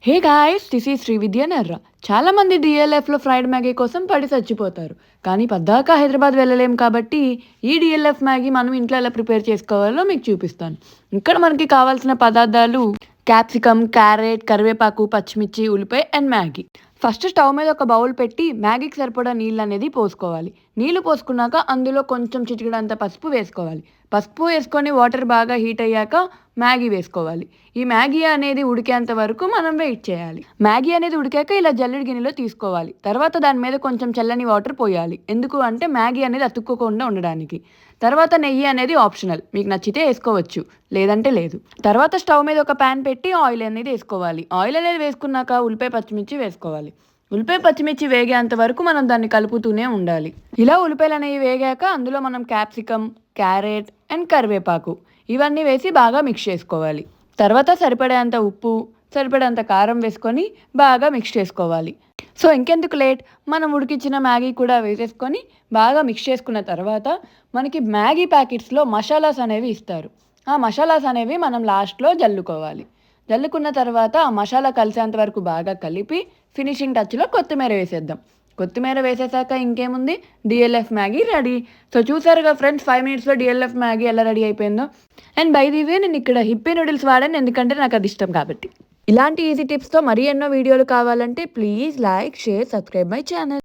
Hey guys, this is Shri విద్యానర్ర. చాలా మంది డిఎల్ఎఫ్లో ఫ్రైడ్ మ్యాగీ కోసం పడి చచ్చిపోతారు. కానీ పద్దాక హైదరాబాద్ వెళ్ళలేం కాబట్టి ఈ డిఎల్ఎఫ్ మ్యాగీ మనం ఇంట్లో ఎలా ప్రిపేర్ చేసుకోవాలో మీకు చూపిస్తాను. ఇక్కడ మనకి కావాల్సిన పదార్థాలు క్యాప్సికమ్, క్యారెట్, కరివేపాకు, పచ్చిమిర్చి, ఉల్లిపాయ అండ్ మ్యాగీ. ఫస్ట్ స్టవ్ మీద ఒక బౌల్ పెట్టి మ్యాగీకి సరిపడా నీళ్ళు అనేది పోసుకోవాలి. నీళ్లు పోసుకున్నాక అందులో కొంచెం చిటికెడంత పసుపు వేసుకోవాలి. పసుపు వేసుకొని వాటర్ బాగా హీట్ అయ్యాక మ్యాగీ వేసుకోవాలి. ఈ మ్యాగీ అనేది ఉడికేంత వరకు మనం వెయిట్ చేయాలి. మ్యాగీ అనేది ఉడికాక ఇలా జల్లెడ గిన్నెలో తీసుకోవాలి. తర్వాత దాని మీద కొంచెం చల్లని వాటర్ పోయాలి. ఎందుకు అంటే మ్యాగీ అనేది అతుక్కోకుండా ఉండడానికి. తర్వాత నెయ్యి అనేది ఆప్షనల్, మీకు నచ్చితే వేసుకోవచ్చు, లేదంటే లేదు. తర్వాత స్టవ్ మీద ఒక ప్యాన్ పెట్టి ఆయిల్ అనేది వేసుకోవాలి. ఆయిల్ అనేది వేసుకున్నాక ఉల్లిపాయ, పచ్చిమిర్చి వేసుకోవాలి. ఉల్లిపాయ, పచ్చిమిర్చి వేగేంత వరకు మనం దాన్ని కలుపుతూనే ఉండాలి. ఇలా ఉల్లిపాయలు అనేవి వేగాక అందులో మనం క్యాప్సికమ్, క్యారెట్ అండ్ కరివేపాకు ఇవన్నీ వేసి బాగా మిక్స్ చేసుకోవాలి. తర్వాత సరిపడేంత ఉప్పు, సరిపడేంత కారం వేసుకొని బాగా మిక్స్ చేసుకోవాలి. సో ఇంకెందుకు లేట్, మనం ఉడికించిన మ్యాగీ కూడా వేసేసుకొని బాగా మిక్స్ చేసుకున్న తర్వాత మనకి మ్యాగీ ప్యాకెట్స్లో మసాలాస్ అనేవి ఇస్తారు. ఆ మసాలాస్ అనేవి మనం లాస్ట్లో జల్లుకోవాలి. జల్లుకున్న తర్వాత ఆ మసాలా కలిసేంత వరకు బాగా కలిపి ఫినిషింగ్ టచ్లో కొత్తిమీర వేసేద్దాం. కొత్తిమీర వేసేసాక ఇంకేముంది, డిఎల్ఎఫ్ మ్యాగీ రెడీ. సో చూసారుగా ఫ్రెండ్స్, 5 మినిట్స్లో డిఎల్ఎఫ్ మ్యాగీ ఎలా రెడీ అయిపోయిందో. అండ్ బై ది వే, నేను ఇక్కడ హిప్పీ నూడిల్స్ వాడాను, ఎందుకంటే నాకు అది ఇష్టం కాబట్టి. ఇలాంటి ఈజీ టిప్స్తో మరీ ఎన్నో వీడియోలు కావాలంటే please like, share, subscribe my channel.